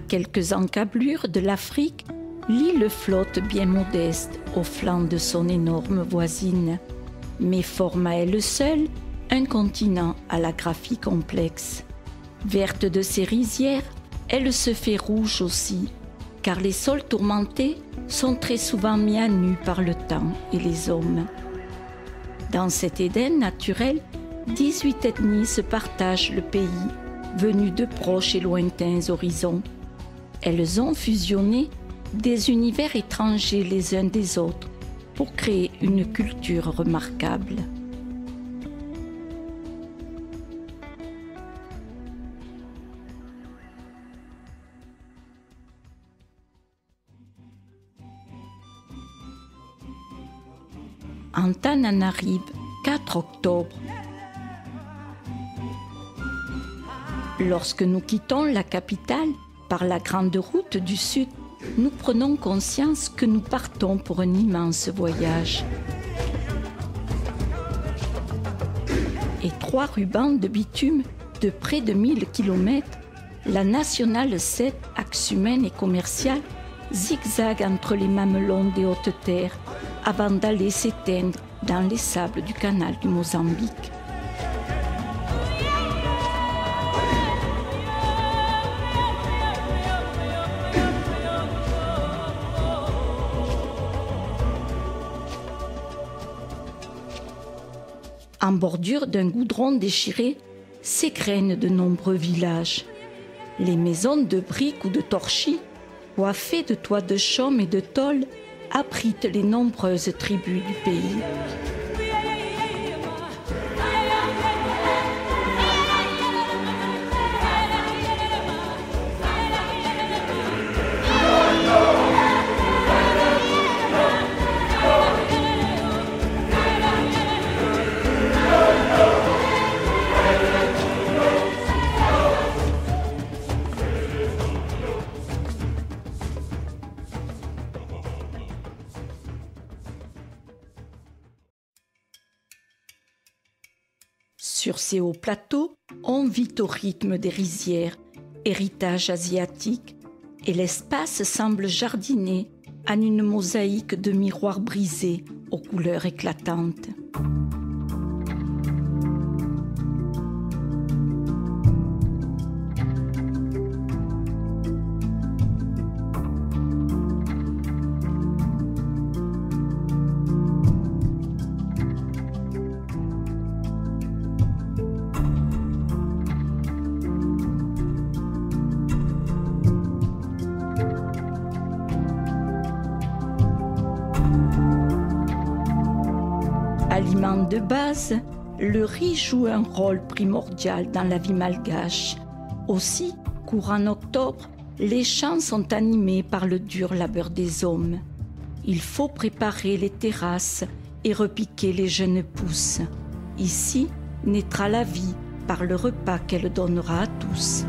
quelques encablures de l'Afrique, l'île flotte bien modeste au flanc de son énorme voisine, mais forme à elle seule un continent à la graphie complexe. Verte de ses rizières, elle se fait rouge aussi, car les sols tourmentés sont très souvent mis à nu par le temps et les hommes. Dans cet Éden naturel, 18 ethnies se partagent le pays, venues de proches et lointains horizons. Elles ont fusionné des univers étrangers les uns des autres pour créer une culture remarquable. Antananarive, 4 octobre. Lorsque nous quittons la capitale par la grande route du Sud, nous prenons conscience que nous partons pour un immense voyage. Étroit ruban de bitume de près de 1000 km, la nationale 7, axe humaine et commercial, zigzague entre les mamelons des hautes terres avant d'aller s'éteindre dans les sables du canal du Mozambique. En bordure d'un goudron déchiré, s'égrènent de nombreux villages. Les maisons de briques ou de torchis, coiffées de toits de chaume et de tôle, abritent les nombreuses tribus du pays. Sur ces hauts plateaux, on vit au rythme des rizières, héritage asiatique, et l'espace semble jardiné en une mosaïque de miroirs brisés aux couleurs éclatantes. Aliment de base, le riz joue un rôle primordial dans la vie malgache. Aussi, courant octobre, les champs sont animés par le dur labeur des hommes. Il faut préparer les terrasses et repiquer les jeunes pousses. Ici naîtra la vie par le repas qu'elle donnera à tous.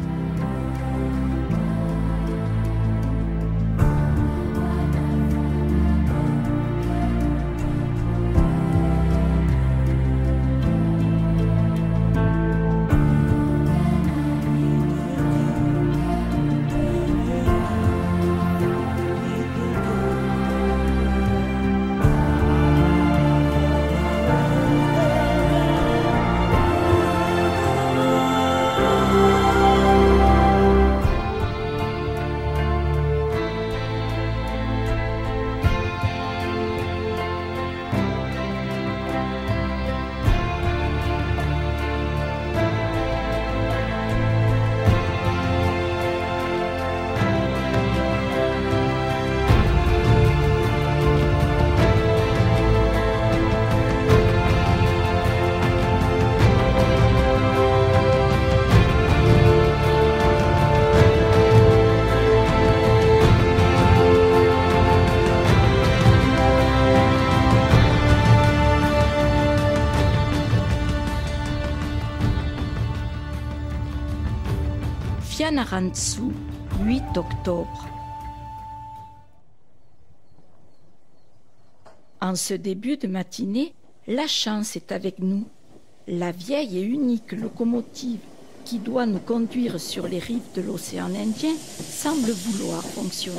Fianarantsoa, 8 octobre. En ce début de matinée, la chance est avec nous. La vieille et unique locomotive qui doit nous conduire sur les rives de l'océan Indien semble vouloir fonctionner.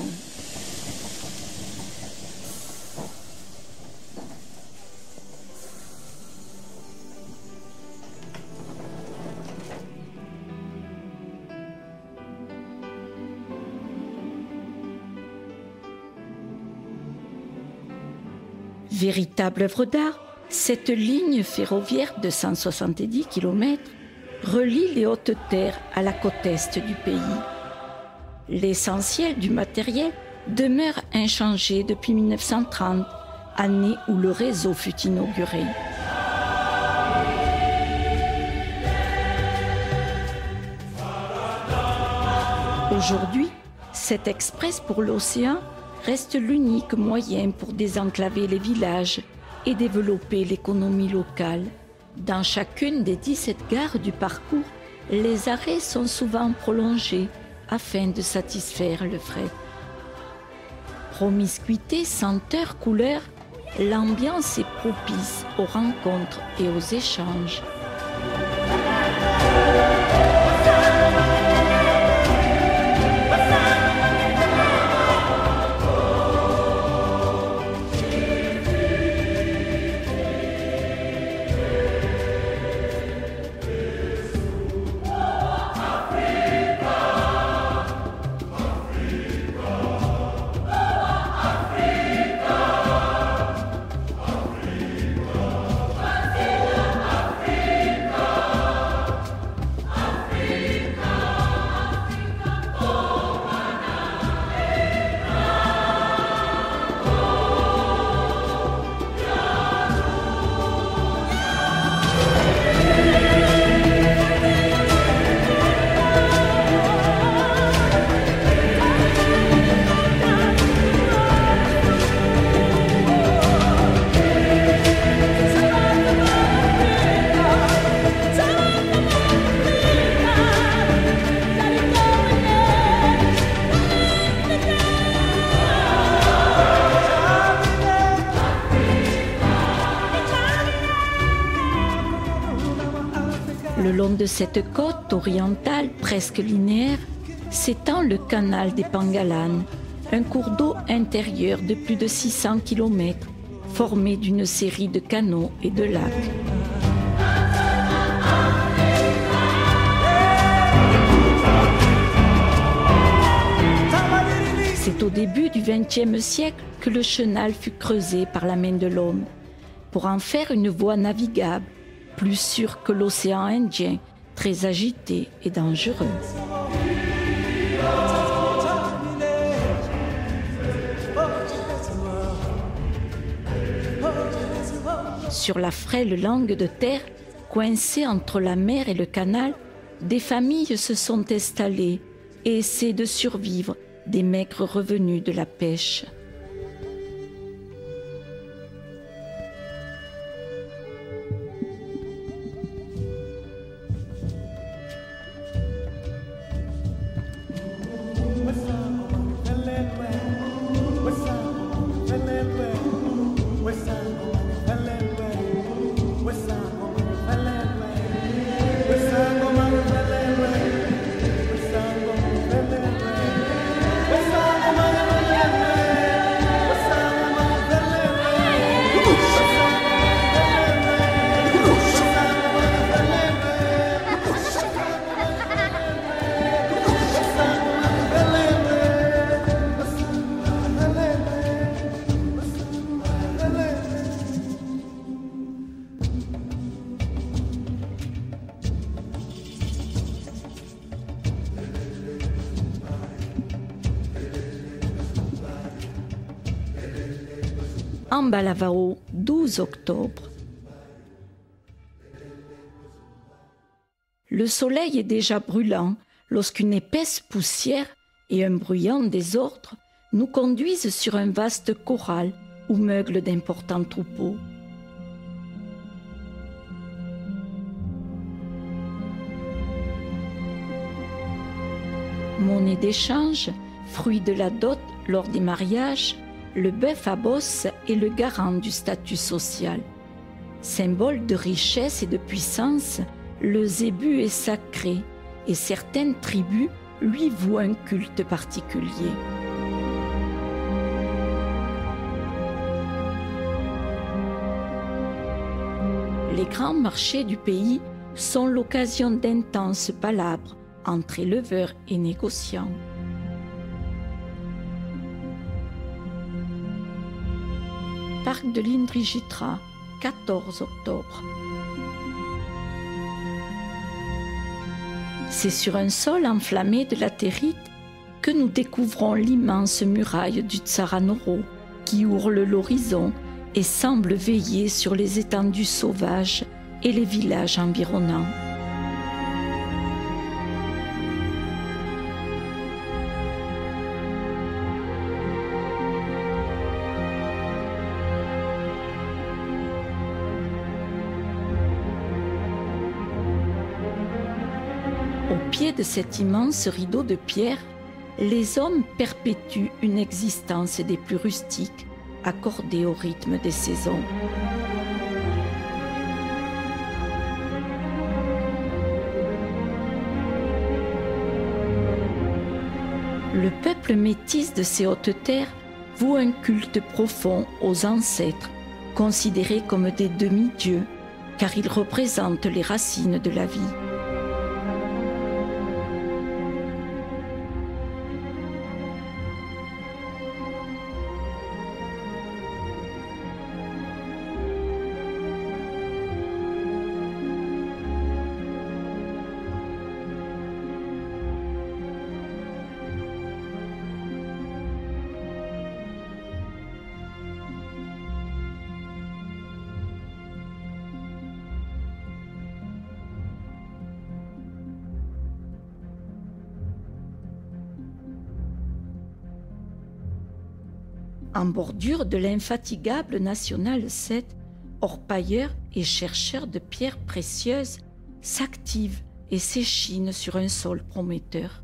Véritable œuvre d'art, cette ligne ferroviaire de 170 km relie les hautes terres à la côte est du pays. L'essentiel du matériel demeure inchangé depuis 1930, année où le réseau fut inauguré. Aujourd'hui, cet express pour l'océan reste l'unique moyen pour désenclaver les villages et développer l'économie locale. Dans chacune des 17 gares du parcours, les arrêts sont souvent prolongés afin de satisfaire le fret. Promiscuité, senteur, couleur, l'ambiance est propice aux rencontres et aux échanges. Le long de cette côte orientale presque linéaire s'étend le canal des Pangalanes, un cours d'eau intérieur de plus de 600 km, formé d'une série de canaux et de lacs. C'est au début du XXe siècle que le chenal fut creusé par la main de l'homme, pour en faire une voie navigable, plus sûre que l'océan Indien, très agité et dangereux. Sur la frêle langue de terre, coincée entre la mer et le canal, des familles se sont installées et essaient de survivre des maigres revenus de la pêche. Ambalavao, 12 octobre. Le soleil est déjà brûlant lorsqu'une épaisse poussière et un bruyant désordre nous conduisent sur un vaste corral où meuglent d'importants troupeaux. Monnaie d'échange, fruit de la dot lors des mariages, le bœuf à bosse est le garant du statut social. Symbole de richesse et de puissance, le zébu est sacré et certaines tribus lui vouent un culte particulier. Les grands marchés du pays sont l'occasion d'intenses palabres entre éleveurs et négociants. Parc de l'Indrijitra, 14 octobre. C'est sur un sol enflammé de latérite que nous découvrons l'immense muraille du Tsaranoro qui ourle l'horizon et semble veiller sur les étendues sauvages et les villages environnants. Au pied de cet immense rideau de pierre, les hommes perpétuent une existence des plus rustiques, accordée au rythme des saisons. Le peuple métis de ces hautes terres voue un culte profond aux ancêtres, considérés comme des demi-dieux, car ils représentent les racines de la vie. En bordure de l'infatigable National 7, orpailleurs et chercheurs de pierres précieuses s'activent et s'échinent sur un sol prometteur.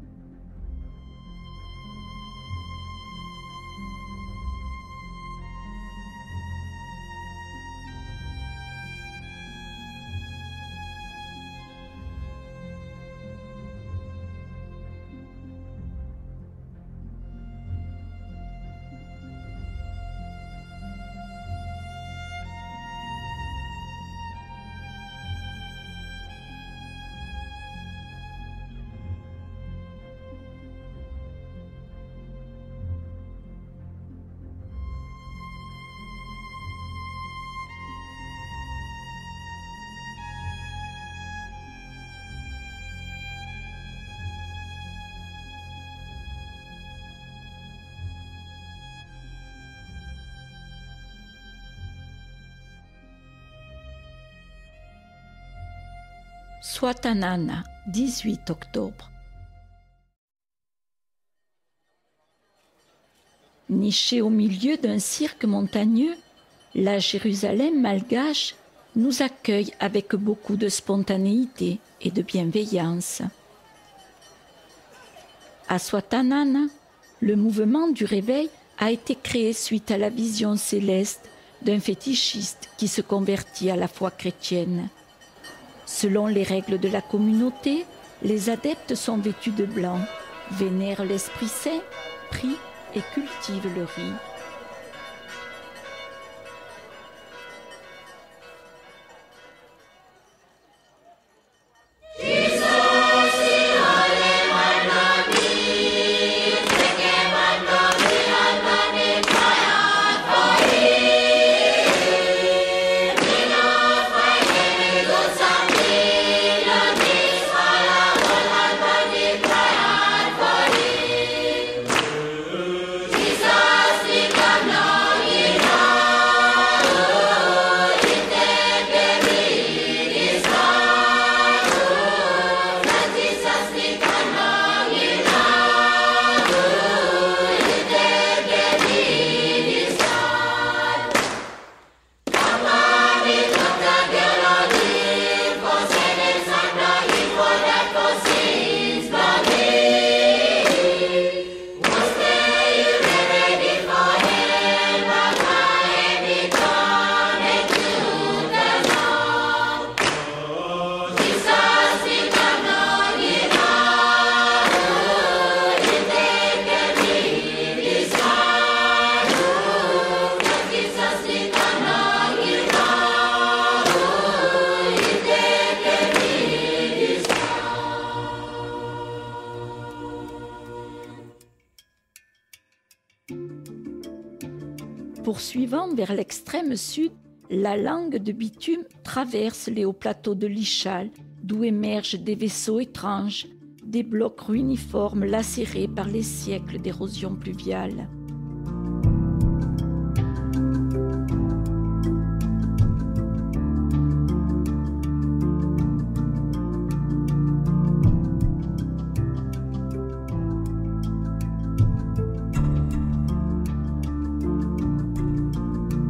Swatanana, 18 octobre. Nichée au milieu d'un cirque montagneux, la Jérusalem malgache nous accueille avec beaucoup de spontanéité et de bienveillance. À Swatanana, le mouvement du réveil a été créé suite à la vision céleste d'un fétichiste qui se convertit à la foi chrétienne. Selon les règles de la communauté, les adeptes sont vêtus de blanc, vénèrent l'Esprit Saint, prient et cultivent le riz. Jesus, poursuivant vers l'extrême sud, la langue de bitume traverse les hauts plateaux de l'Ichal, d'où émergent des vaisseaux étranges, des blocs ruiniformes lacérés par les siècles d'érosion pluviale.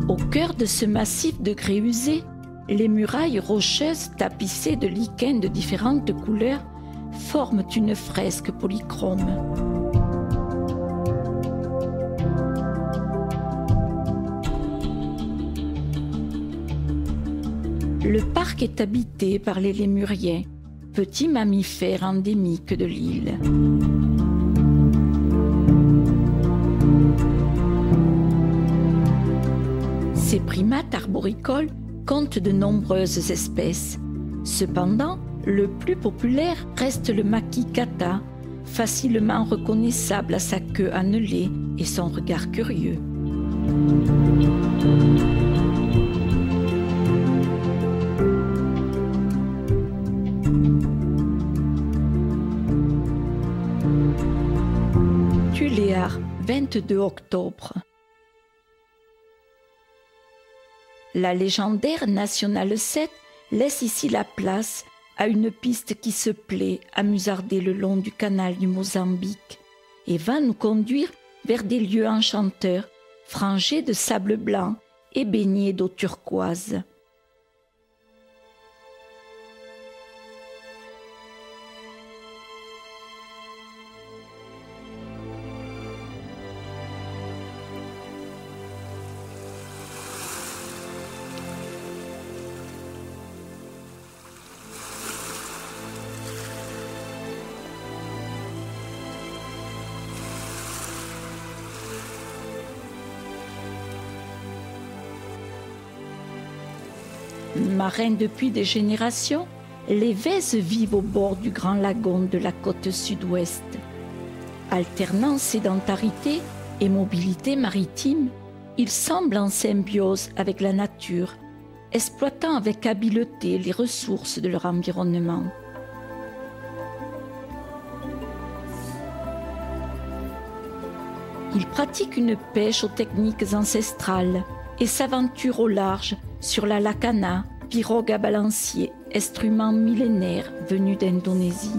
Au cœur de ce massif de grès usé, les murailles rocheuses tapissées de lichens de différentes couleurs forment une fresque polychrome. Le parc est habité par les lémuriens, petits mammifères endémiques de l'île. Ces primates arboricoles comptent de nombreuses espèces. Cependant, le plus populaire reste le makikata, facilement reconnaissable à sa queue annelée et son regard curieux. Tuléar, 22 octobre. La légendaire Nationale 7 laisse ici la place à une piste qui se plaît à musarder le long du canal du Mozambique et va nous conduire vers des lieux enchanteurs, frangés de sable blanc et baignés d'eau turquoise. Marins depuis des générations, les Vèzes vivent au bord du grand lagon de la côte sud-ouest. Alternant sédentarité et mobilité maritime, ils semblent en symbiose avec la nature, exploitant avec habileté les ressources de leur environnement. Ils pratiquent une pêche aux techniques ancestrales et s'aventurent au large sur la lacana, pirogue à balancier, instrument millénaire venu d'Indonésie.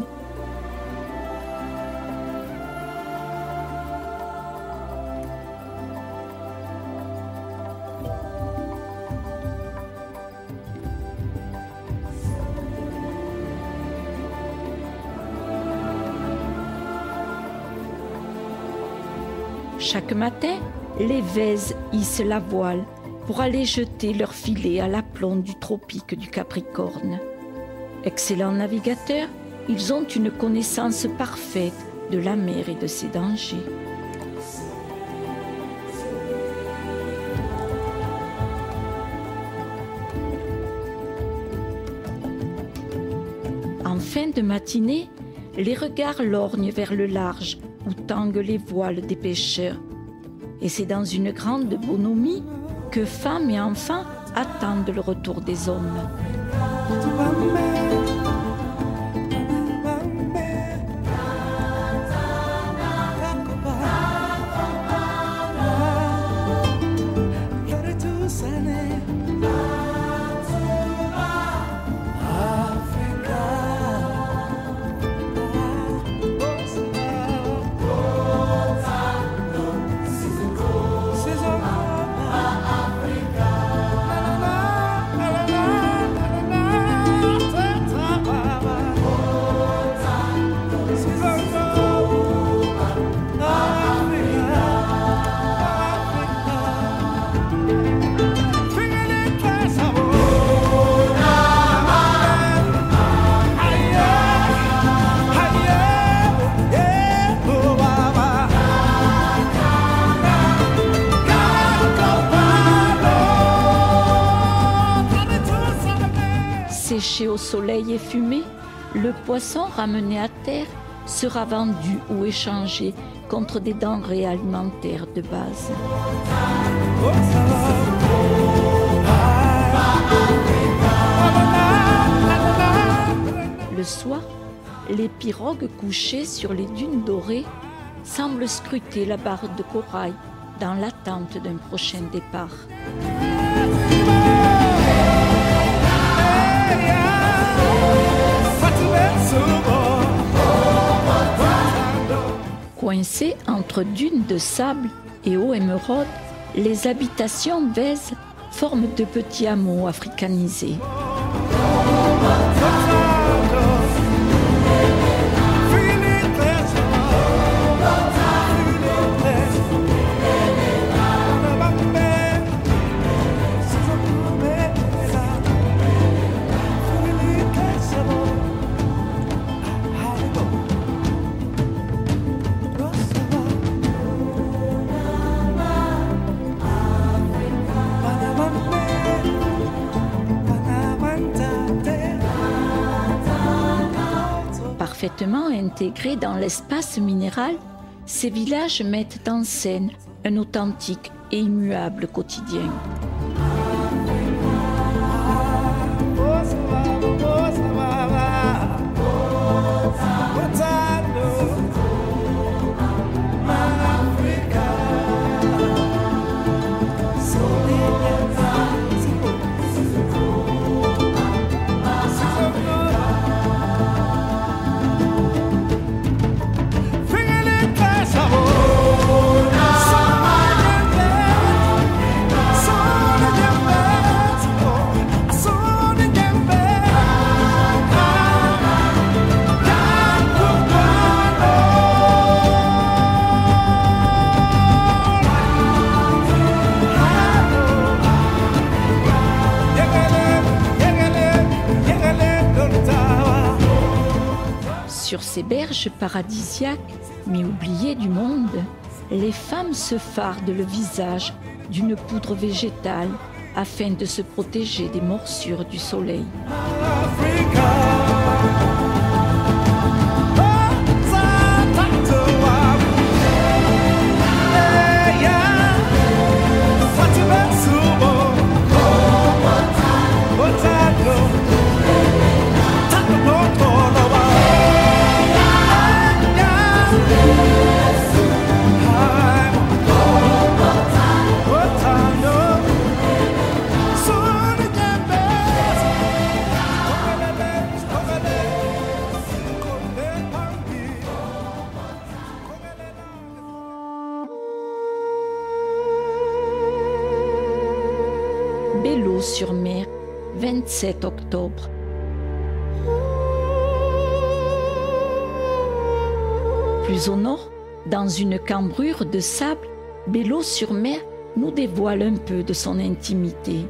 Chaque matin, les Vèzes hissent la voile pour aller jeter leur filet à l'aplomb du tropique du Capricorne. Excellents navigateurs, ils ont une connaissance parfaite de la mer et de ses dangers. En fin de matinée, les regards lorgnent vers le large où tanguent les voiles des pêcheurs. Et c'est dans une grande bonhomie que femmes et enfants attendent le retour des hommes. Séché au soleil et fumé, le poisson ramené à terre sera vendu ou échangé contre des denrées alimentaires de base. Le soir, les pirogues couchées sur les dunes dorées semblent scruter la barre de corail dans l'attente d'un prochain départ. Coincées entre dunes de sable et eau émeraude, les habitations vèzes forment de petits hameaux africanisés. Parfaitement intégrés dans l'espace minéral, ces villages mettent en scène un authentique et immuable quotidien. Sur ces berges paradisiaques, mais oubliées du monde, les femmes se fardent le visage d'une poudre végétale afin de se protéger des morsures du soleil. Belleau-sur-Mer, 27 octobre. Plus au nord, dans une cambrure de sable, Belleau-sur-Mer nous dévoile un peu de son intimité.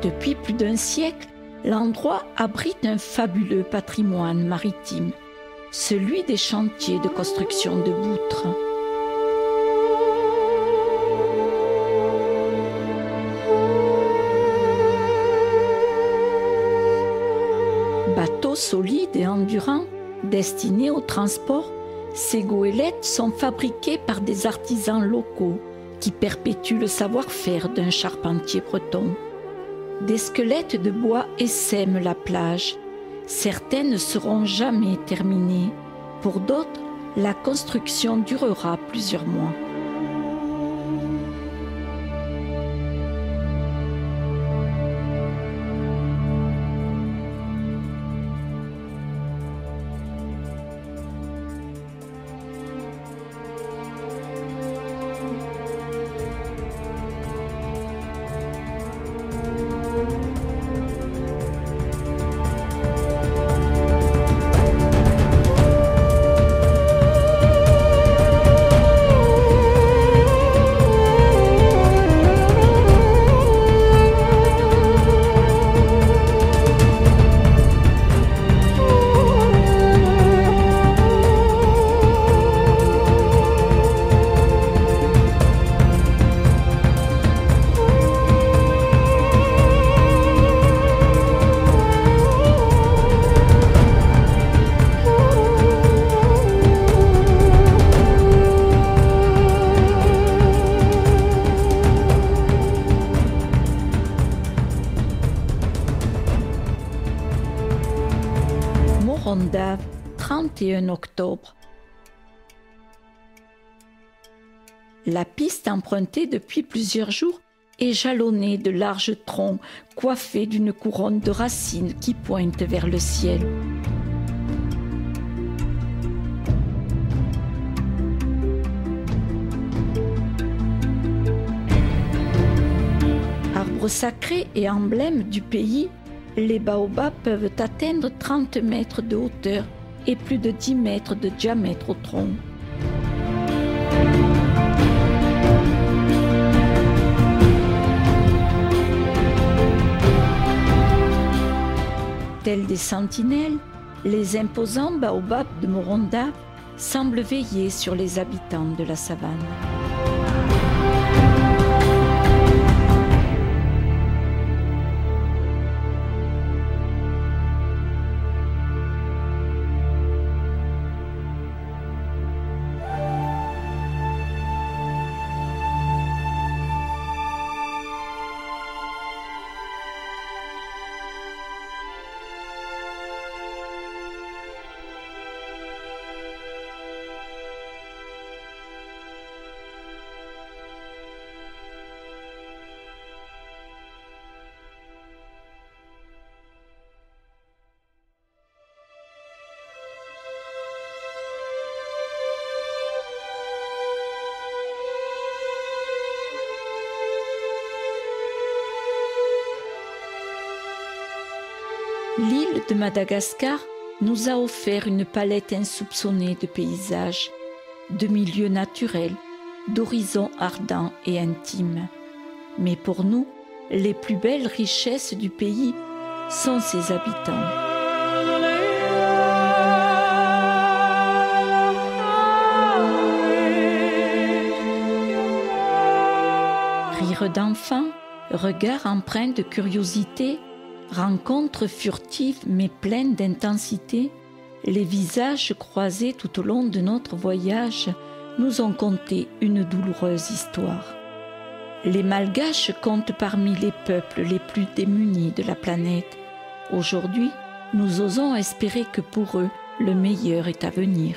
Depuis plus d'un siècle, l'endroit abrite un fabuleux patrimoine maritime, celui des chantiers de construction de Boutres. Bateaux solides et endurants, destinés au transport, ces goélettes sont fabriquées par des artisans locaux qui perpétuent le savoir-faire d'un charpentier breton. Des squelettes de bois essaiment la plage. Certaines ne seront jamais terminées. Pour d'autres, la construction durera plusieurs mois. Morondave, 31 octobre. La piste empruntée depuis plusieurs jours est jalonnée de larges troncs coiffés d'une couronne de racines qui pointent vers le ciel. Arbre sacré et emblème du pays, les baobabs peuvent atteindre 30 mètres de hauteur et plus de 10 mètres de diamètre au tronc. Tels des sentinelles, les imposants baobabs de Morondave semblent veiller sur les habitants de la savane. L'île de Madagascar nous a offert une palette insoupçonnée de paysages, de milieux naturels, d'horizons ardents et intimes. Mais pour nous, les plus belles richesses du pays sont ses habitants. Rire d'enfants, regards empreints de curiosité, rencontres furtives mais pleines d'intensité, les visages croisés tout au long de notre voyage nous ont conté une douloureuse histoire. Les Malgaches comptent parmi les peuples les plus démunis de la planète. Aujourd'hui, nous osons espérer que pour eux, le meilleur est à venir.